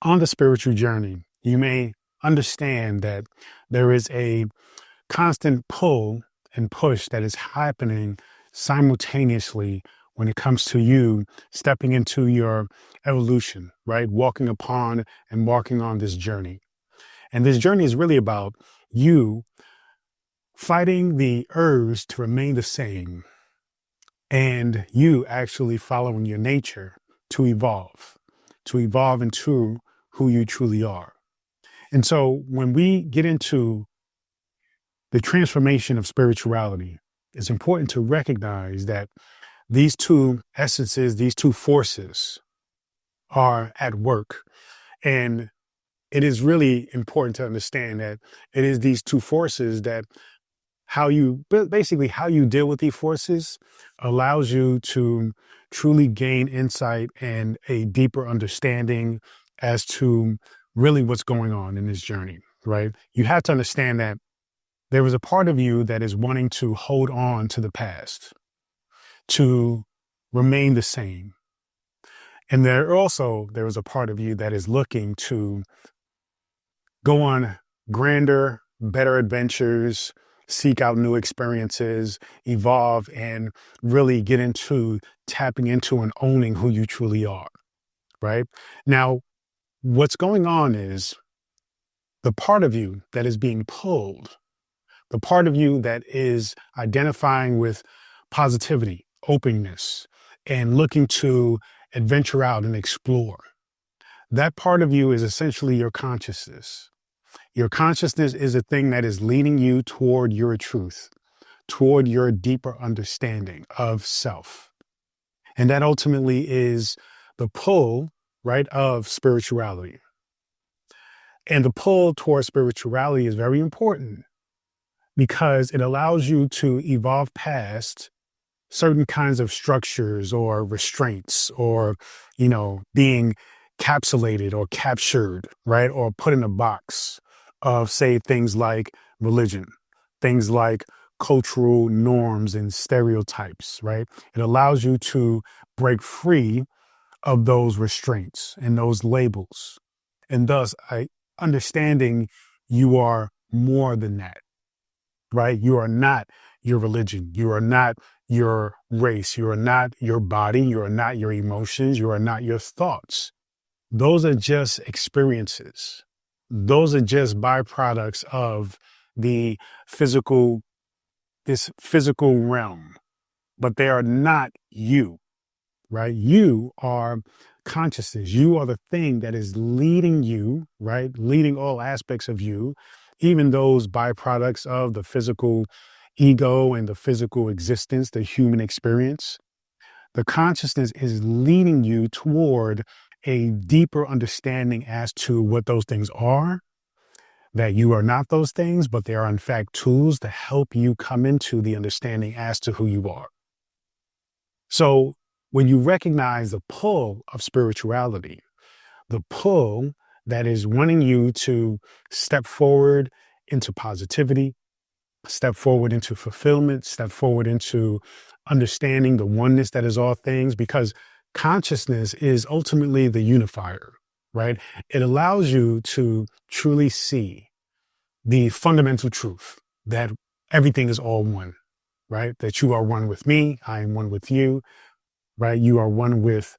On the spiritual journey, you may understand that there is a constant pull and push that is happening simultaneously when it comes to you stepping into your evolution, right? Walking upon and walking on this journey. And this journey is really about you fighting the urge to remain the same and you actually following your nature to evolve into who you truly are. And so when we get into the transformation of spirituality, it's important to recognize that these two essences, these two forces are at work. And it is really important to understand that it is these two forces that how you deal with these forces allows you to truly gain insight and a deeper understanding as to really what's going on in this journey, right? You have to understand that there is a part of you that is wanting to hold on to the past, to remain the same. And there is a part of you that is looking to go on grander, better adventures, seek out new experiences, evolve, and really get into tapping into and owning who you truly are, right? Now, what's going on is the part of you that is being pulled, the part of you that is identifying with positivity, openness, and looking to adventure out and explore. That part of you is essentially your consciousness. Your consciousness is a thing that is leading you toward your truth, toward your deeper understanding of self. And that ultimately is the pull, right, of spirituality. And the pull toward spirituality is very important because it allows you to evolve past certain kinds of structures or restraints or, being capsulated or captured, right, or put in a box of, say, things like religion, things like cultural norms and stereotypes, right? It allows you to break free of those restraints and those labels. And thus, understanding you are more than that, right? You are not your religion. You are not your race. You are not your body. You are not your emotions. You are not your thoughts. Those are just experiences. Those are just byproducts of this physical realm, but they are not you, right? You are consciousness. You are the thing that is leading you, right? Leading all aspects of you, even those byproducts of the physical ego and the physical existence, the human experience. The consciousness is leading you toward a deeper understanding as to what those things are, that you are not those things, but they are in fact tools to help you come into the understanding as to who you are. So when you recognize the pull of spirituality, the pull that is wanting you to step forward into positivity, step forward into fulfillment, step forward into understanding the oneness that is all things, because consciousness is ultimately the unifier, right? It allows you to truly see the fundamental truth that everything is all one, right? That you are one with me, I am one with you, right? You are one with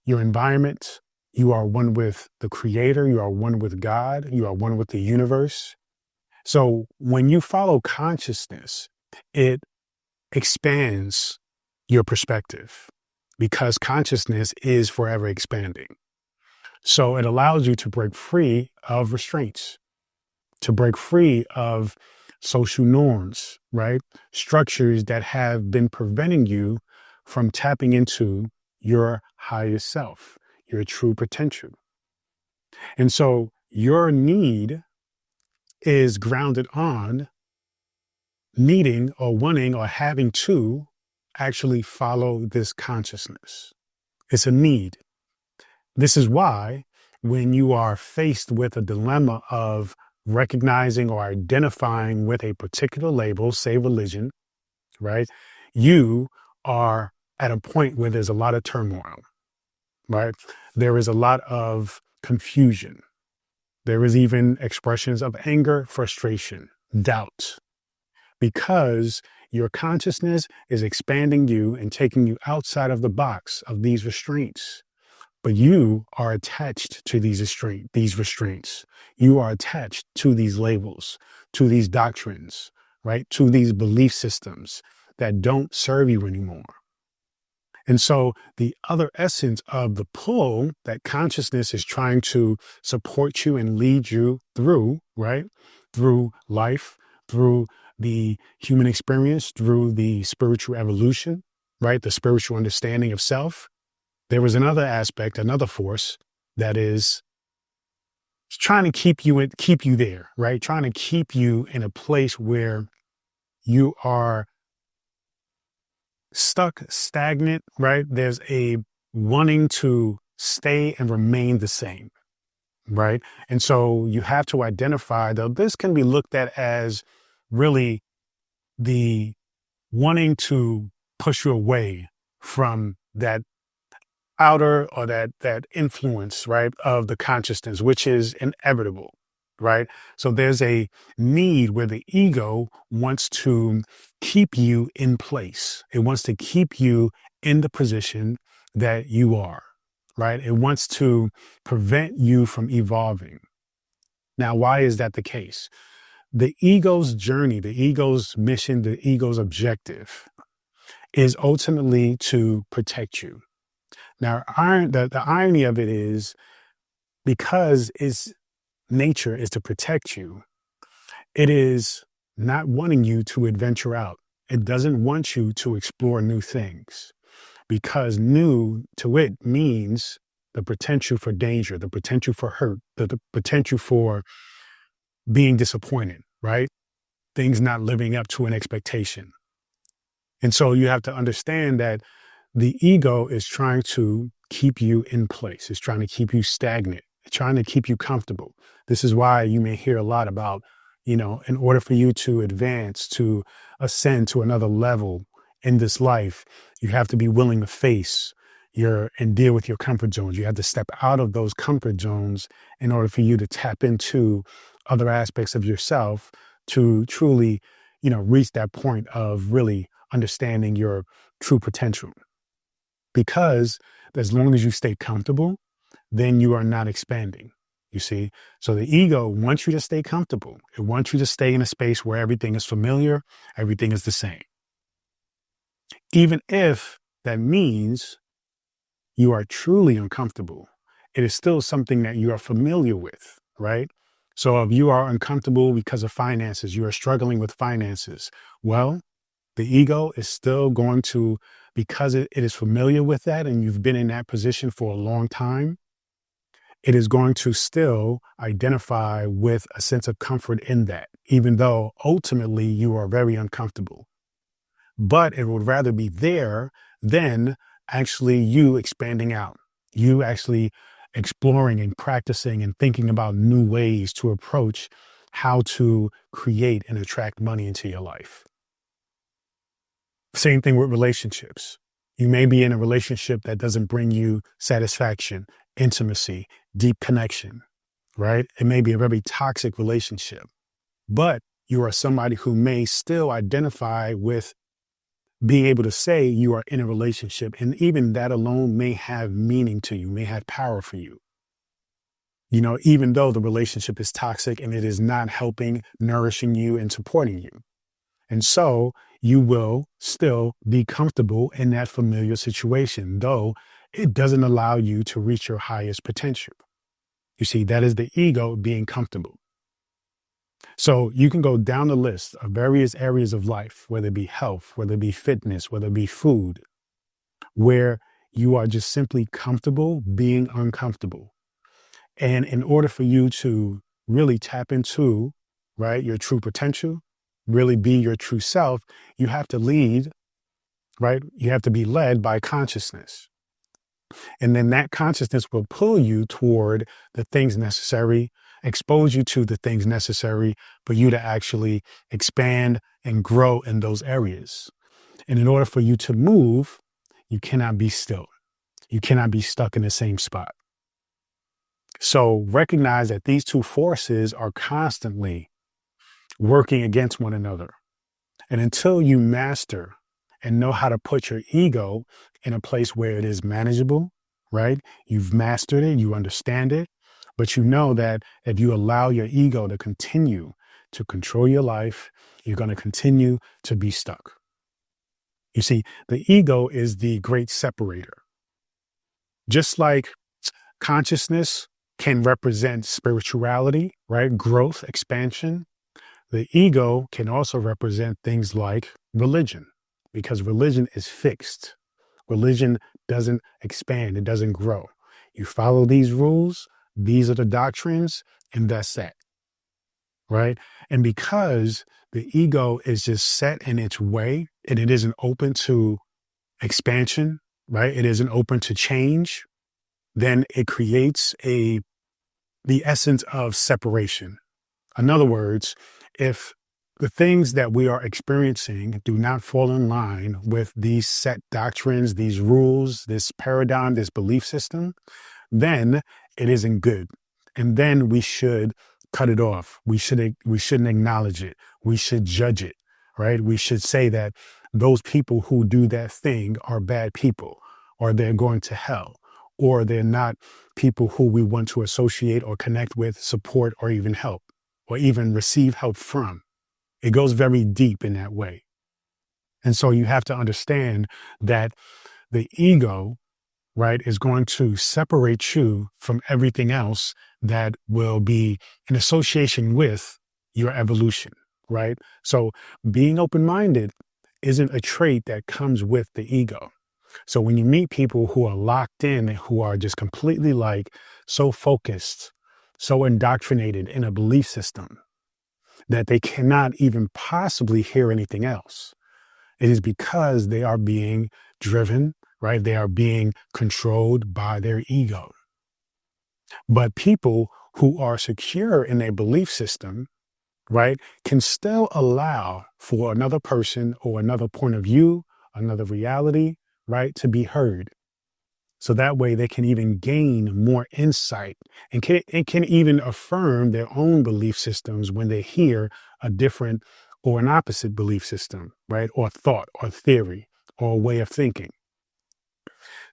your environment. You are one with the creator. You are one with God. You are one with the universe. So when you follow consciousness, it expands your perspective because consciousness is forever expanding. So it allows you to break free of restraints, to break free of social norms, right? Structures that have been preventing you from tapping into your highest self, your true potential. And so your need is grounded on needing or wanting or having to actually follow this consciousness. It's a need. This is why when you are faced with a dilemma of recognizing or identifying with a particular label, say religion, right? You are at a point where there's a lot of turmoil, right? There is a lot of confusion. There is even expressions of anger, frustration, doubt, because your consciousness is expanding you and taking you outside of the box of these restraints. But you are attached to these restraints. You are attached to these labels, to these doctrines, right? To these belief systems that don't serve you anymore. And so the other essence of the pull that consciousness is trying to support you and lead you through, right? Through life, through the human experience, through the spiritual evolution, right? The spiritual understanding of self. There is another aspect, another force that is trying to keep you there, right? Trying to keep you in a place where you are stuck, stagnant, right? There's a wanting to stay and remain the same, right? And so you have to identify, though this can be looked at as really the wanting to push you away from that outer or that influence, right, of the consciousness, which is inevitable, right? So there's a need where the ego wants to keep you in place. It wants to keep you in the position that you are, right? It wants to prevent you from evolving. Now, why is that the case? The ego's journey, the ego's mission, the ego's objective is ultimately to protect you. Now, the irony of it is, because its nature is to protect you, it is not wanting you to adventure out. It doesn't want you to explore new things, because new to it means the potential for danger, the potential for hurt, the potential for being disappointed, right? Things not living up to an expectation. And so you have to understand that the ego is trying to keep you in place. It's trying to keep you stagnant. It's trying to keep you comfortable. This is why you may hear a lot about, in order for you to advance, to ascend to another level in this life, you have to be willing to face and deal with your comfort zones. You have to step out of those comfort zones in order for you to tap into other aspects of yourself to truly, reach that point of really understanding your true potential. Because as long as you stay comfortable, then you are not expanding, you see? So the ego wants you to stay comfortable. It wants you to stay in a space where everything is familiar, everything is the same. Even if that means you are truly uncomfortable, it is still something that you are familiar with, right? So if you are uncomfortable because of finances, you are struggling with finances, well, the ego is still going to, because it is familiar with that and you've been in that position for a long time, it is going to still identify with a sense of comfort in that, even though ultimately you are very uncomfortable. But it would rather be there than actually you expanding out, you actually exploring and practicing and thinking about new ways to approach how to create and attract money into your life. Same thing with relationships. You may be in a relationship that doesn't bring you satisfaction, intimacy, deep connection, right? It may be a very toxic relationship, but you are somebody who may still identify with being able to say you are in a relationship. And even that alone may have meaning to you, may have power for you. Even though the relationship is toxic and it is not helping, nourishing you and supporting you. And so you will still be comfortable in that familiar situation, though it doesn't allow you to reach your highest potential. You see, that is the ego being comfortable. So you can go down the list of various areas of life, whether it be health, whether it be fitness, whether it be food, where you are just simply comfortable being uncomfortable. And in order for you to really tap into, right, your true potential, really be your true self, you have to lead, right? You have to be led by consciousness. And then that consciousness will pull you toward the things necessary, expose you to the things necessary for you to actually expand and grow in those areas. And in order for you to move, you cannot be still. You cannot be stuck in the same spot. So recognize that these two forces are constantly working against one another. And until you master and know how to put your ego in a place where it is manageable, right? You've mastered it, you understand it, but you know that if you allow your ego to continue to control your life, you're going to continue to be stuck. You see, the ego is the great separator. Just like consciousness can represent spirituality, right? Growth, expansion. The ego can also represent things like religion, because religion is fixed. Religion doesn't expand, it doesn't grow. You follow these rules, these are the doctrines, and that's that, right? And because the ego is just set in its way and it isn't open to expansion, right? It isn't open to change, then it creates the essence of separation. In other words, if the things that we are experiencing do not fall in line with these set doctrines, these rules, this paradigm, this belief system, then it isn't good. And then we should cut it off. We shouldn't acknowledge it. We should judge it, right? We should say that those people who do that thing are bad people, or they're going to hell, or they're not people who we want to associate or connect with, support, or even help, or even receive help from. It goes very deep in that way. And so you have to understand that the ego, right, is going to separate you from everything else that will be in association with your evolution, right? So being open-minded isn't a trait that comes with the ego. So when you meet people who are locked in, who are just completely like so focused, so indoctrinated in a belief system that they cannot even possibly hear anything else, it is because they are being driven, right? They are being controlled by their ego. But people who are secure in their belief system, right, can still allow for another person or another point of view, another reality, right, to be heard. So that way they can even gain more insight and can even affirm their own belief systems when they hear a different or an opposite belief system, right? Or thought or theory or way of thinking.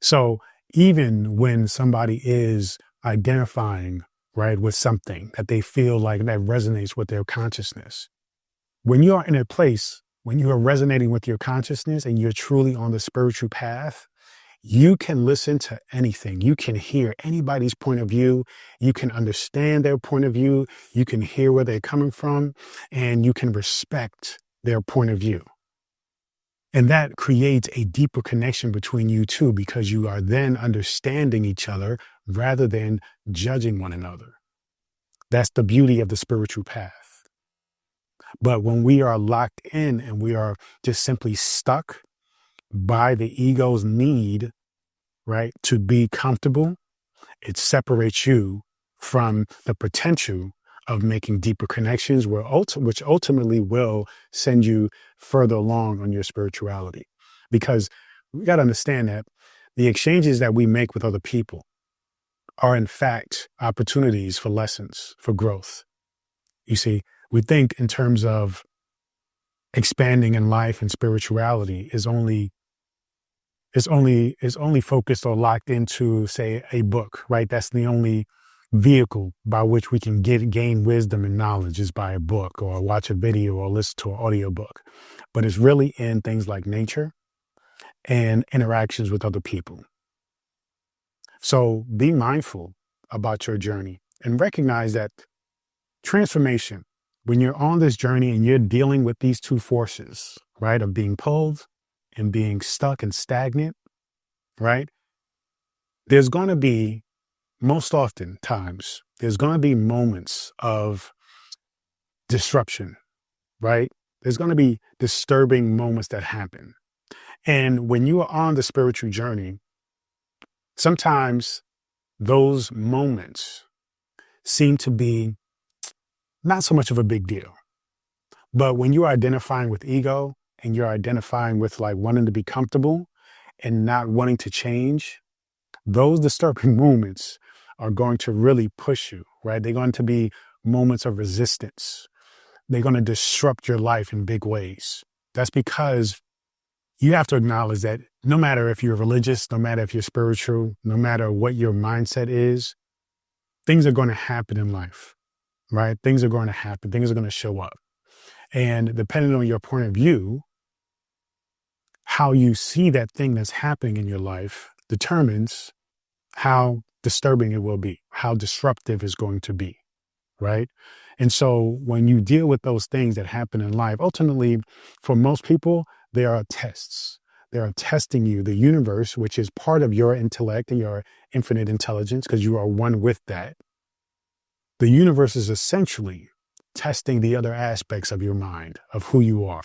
So even when somebody is identifying, right, with something that they feel like that resonates with their consciousness, when you are in a place, when you are resonating with your consciousness and you're truly on the spiritual path, you can listen to anything. You can hear anybody's point of view. You can understand their point of view. You can hear where they're coming from, and you can respect their point of view. And that creates a deeper connection between you two, because you are then understanding each other rather than judging one another. That's the beauty of the spiritual path. But when we are locked in and we are just simply stuck by the ego's need, right, to be comfortable, it separates you from the potential of making deeper connections, which ultimately will send you further along on your spirituality. Because we got to understand that the exchanges that we make with other people are in fact opportunities for lessons, for growth. You see, we think in terms of expanding in life and spirituality is only focused or locked into, say, a book, right? That's the only vehicle by which we can gain wisdom and knowledge, is by a book or watch a video or listen to an audiobook. But it's really in things like nature and interactions with other people. So be mindful about your journey and recognize that transformation, when you're on this journey and you're dealing with these two forces, right, of being pulled and being stuck and stagnant, right, there's going to be, most often times, there's going to be moments of disruption, right? There's going to be disturbing moments that happen. And when you are on the spiritual journey, sometimes those moments seem to be not so much of a big deal. But when you're identifying with ego and you're identifying with like wanting to be comfortable and not wanting to change, those disturbing moments are going to really push you, right? They're going to be moments of resistance. They're going to disrupt your life in big ways. That's because you have to acknowledge that no matter if you're religious, no matter if you're spiritual, no matter what your mindset is, things are going to happen in life, right? Things are going to happen. Things are going to show up. And depending on your point of view, how you see that thing that's happening in your life determines how disturbing it will be, how disruptive it's going to be, right? And so when you deal with those things that happen in life, ultimately, for most people, they are tests. They are testing you, the universe, which is part of your intellect and your infinite intelligence, because you are one with that. The universe is essentially testing the other aspects of your mind, of who you are.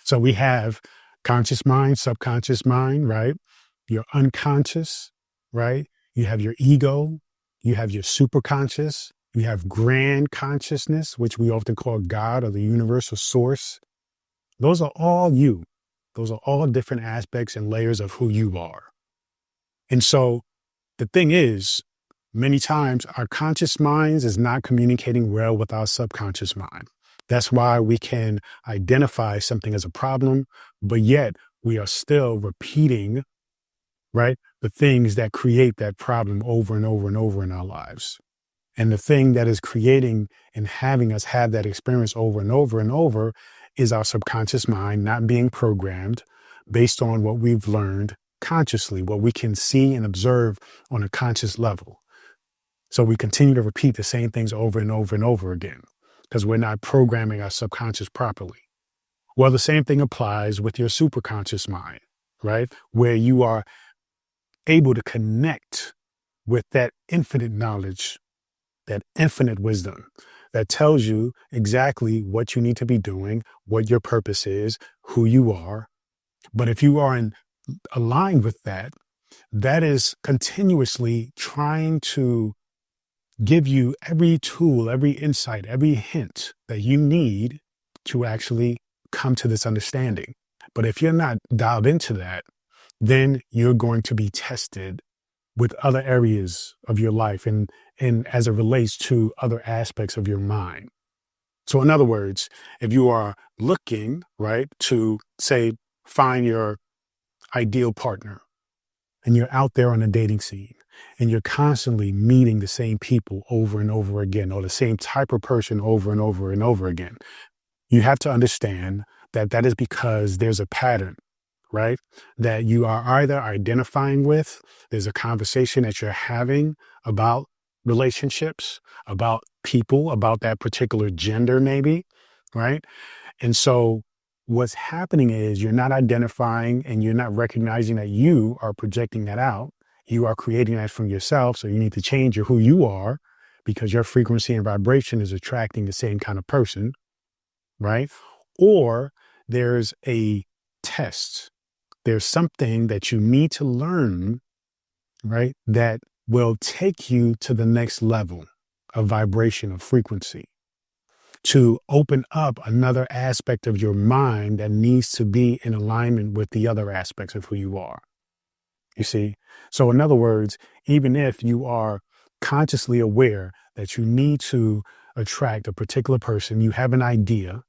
So we have conscious mind, subconscious mind, right? Your unconscious, right? You have your ego, you have your superconscious, you have grand consciousness, which we often call God or the universal source. Those are all you. Those are all different aspects and layers of who you are. And so the thing is, many times our conscious minds is not communicating well with our subconscious mind. That's why we can identify something as a problem, but yet we are still repeating, right, the things that create that problem over and over and over in our lives. And the thing that is creating and having us have that experience over and over and over is our subconscious mind not being programmed based on what we've learned consciously, what we can see and observe on a conscious level. So we continue to repeat the same things over and over and over again because we're not programming our subconscious properly. Well, the same thing applies with your superconscious mind, right? Where you are able to connect with that infinite knowledge, that infinite wisdom that tells you exactly what you need to be doing, what your purpose is, who you are. But if you are aligned with that, that is continuously trying to give you every tool, every insight, every hint that you need to actually come to this understanding. But if you're not dialed into that, then you're going to be tested with other areas of your life and as it relates to other aspects of your mind. So in other words, if you are looking, right, to say, find your ideal partner and you're out there on the dating scene and you're constantly meeting the same people over and over again, or the same type of person over and over and over again, you have to understand that that is because there's a pattern, right? That you are either identifying with, there's a conversation that you're having about relationships, about people, about that particular gender, maybe, right? And so what's happening is you're not identifying and you're not recognizing that you are projecting that out. You are creating that from yourself. So you need to change who you are because your frequency and vibration is attracting the same kind of person, right? Or there's a test. There's something that you need to learn, right, that will take you to the next level of vibration, of frequency, to open up another aspect of your mind that needs to be in alignment with the other aspects of who you are. You see? So in other words, even if you are consciously aware that you need to attract a particular person, you have an idea,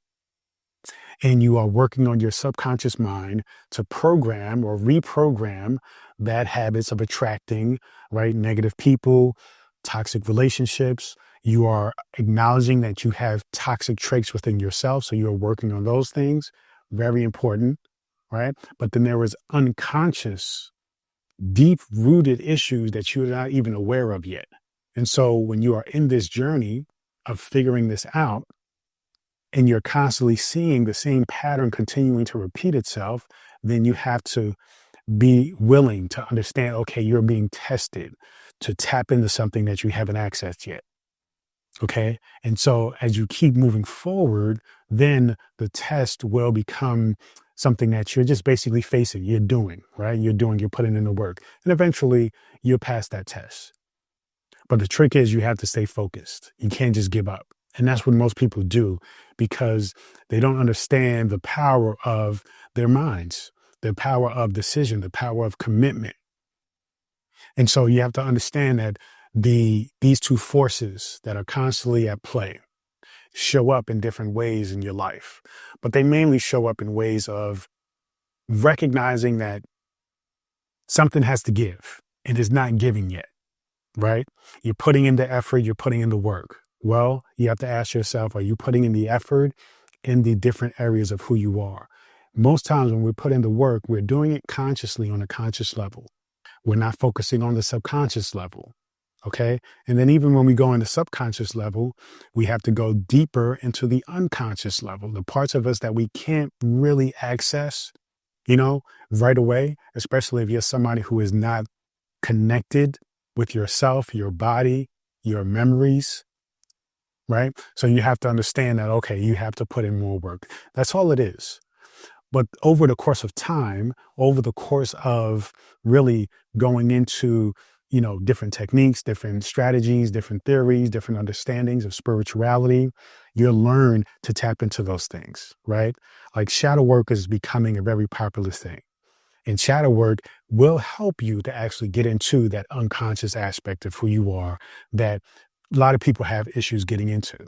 and you are working on your subconscious mind to program or reprogram bad habits of attracting, right, negative people, toxic relationships. You are acknowledging that you have toxic traits within yourself. So you're working on those things. Very important, right? But then there is unconscious, deep-rooted issues that you're not even aware of yet. And so when you are in this journey of figuring this out, and you're constantly seeing the same pattern continuing to repeat itself, then you have to be willing to understand, okay, you're being tested to tap into something that you haven't accessed yet. Okay. And so as you keep moving forward, then the test will become something that you're just basically facing, you're doing, right? You're putting in the work. And eventually you'll pass that test. But the trick is you have to stay focused. You can't just give up. And that's what most people do because they don't understand the power of their minds, the power of decision, the power of commitment. And so you have to understand that these two forces that are constantly at play show up in different ways in your life, but they mainly show up in ways of recognizing that something has to give and it's not giving yet, right? You're putting in the effort, you're putting in the work. Well, you have to ask yourself, are you putting in the effort in the different areas of who you are? Most times when we put in the work, we're doing it consciously on a conscious level. We're not focusing on the subconscious level. Okay. And then even when we go in the subconscious level, we have to go deeper into the unconscious level, the parts of us that we can't really access, right away, especially if you're somebody who is not connected with yourself, your body, your memories, right? So you have to understand that, okay, you have to put in more work. That's all it is. But over the course of time, over the course of really going into, different techniques, different strategies, different theories, different understandings of spirituality, you'll learn to tap into those things, right? Like shadow work is becoming a very popular thing. And shadow work will help you to actually get into that unconscious aspect of who you are that a lot of people have issues getting into.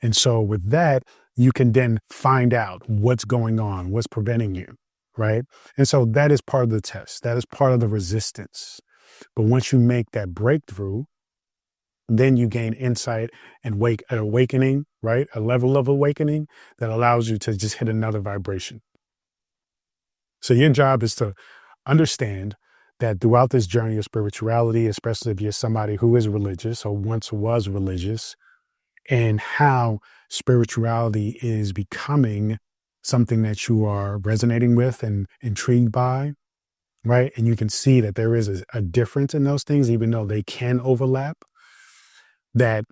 And so with that, you can then find out what's going on, what's preventing you, right? And so that is part of the test. That is part of the resistance. But once you make that breakthrough, then you gain insight and an awakening, right? A level of awakening that allows you to just hit another vibration. So your job is to understand that throughout this journey of spirituality, especially if you're somebody who is religious or once was religious, and how spirituality is becoming something that you are resonating with and intrigued by, right? And you can see that there is a difference in those things, even though they can overlap, that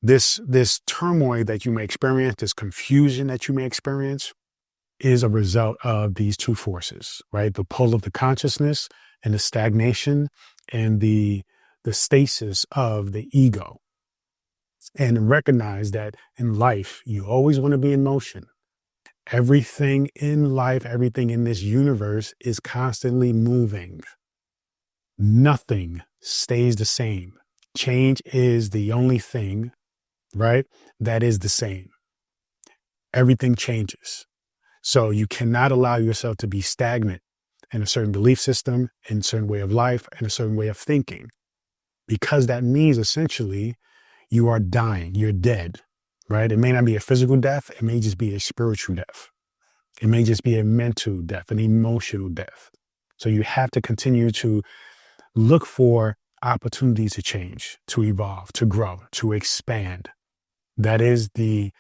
this turmoil that you may experience, this confusion that you may experience, is a result of these two forces, right? The pull of the consciousness and the stagnation and the stasis of the ego. And recognize that in life, you always want to be in motion. Everything in life, everything in this universe is constantly moving. Nothing stays the same. Change is the only thing, right, that is the same. Everything changes. So you cannot allow yourself to be stagnant in a certain belief system, in a certain way of life, and a certain way of thinking, because that means essentially you are dying, you're dead, right? It may not be a physical death. It may just be a spiritual death. It may just be a mental death, an emotional death. So you have to continue to look for opportunities to change, to evolve, to grow, to expand. That is the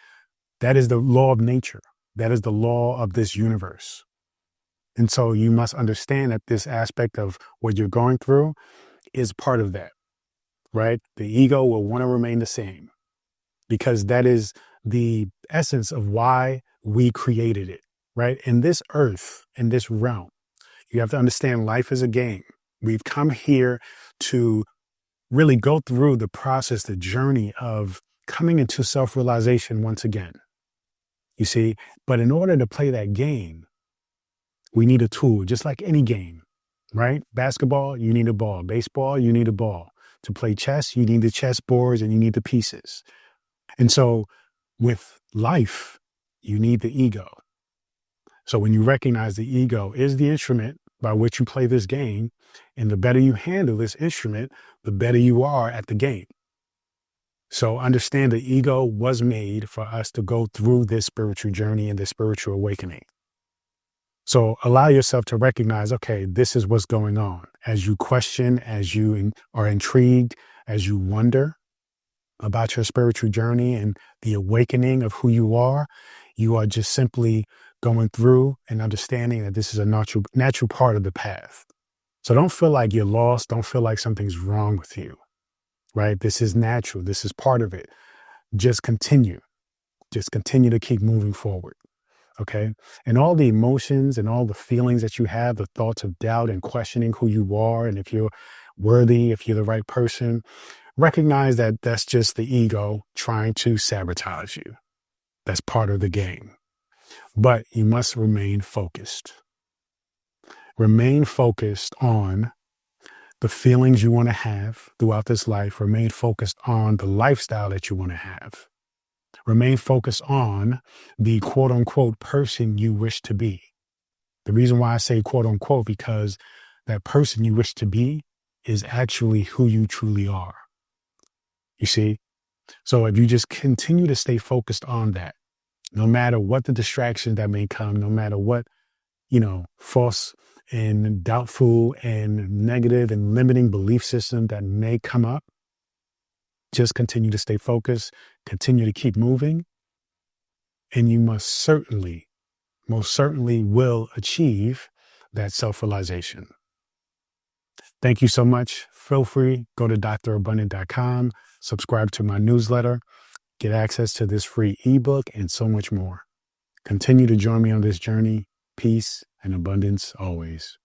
law of nature. That is the law of this universe. And so you must understand that this aspect of what you're going through is part of that, right? The ego will want to remain the same because that is the essence of why we created it, right? In this earth, in this realm, you have to understand life is a game. We've come here to really go through the process, the journey of coming into self-realization once again. You see, but in order to play that game, we need a tool, just like any game, right? Basketball, you need a ball. Baseball, you need a ball. To play chess, you need the chess boards and you need the pieces. And so with life, you need the ego. So when you recognize the ego is the instrument by which you play this game, and the better you handle this instrument, the better you are at the game. So understand the ego was made for us to go through this spiritual journey and this spiritual awakening. So allow yourself to recognize, okay, this is what's going on. As you question, as you are intrigued, as you wonder about your spiritual journey and the awakening of who you are just simply going through and understanding that this is a natural part of the path. So don't feel like you're lost. Don't feel like something's wrong with you, right? This is natural. This is part of it. Just continue. Just continue to keep moving forward. Okay. And all the emotions and all the feelings that you have, the thoughts of doubt and questioning who you are and if you're worthy, if you're the right person, recognize that that's just the ego trying to sabotage you. That's part of the game. But you must remain focused. Remain focused on the feelings you want to have throughout this life. Remain focused on the lifestyle that you want to have. Remain focused on the quote unquote person you wish to be. The reason why I say quote unquote, because that person you wish to be is actually who you truly are. You see? So if you just continue to stay focused on that, no matter what the distractions that may come, no matter what, false and doubtful and negative and limiting belief system that may come up, just continue to stay focused, continue to keep moving, and you most certainly will achieve that self-realization. Thank you so much. Feel free, go to drabundant.com, subscribe to my newsletter, get access to this free ebook and so much more. Continue to join me on this journey. Peace and abundance always.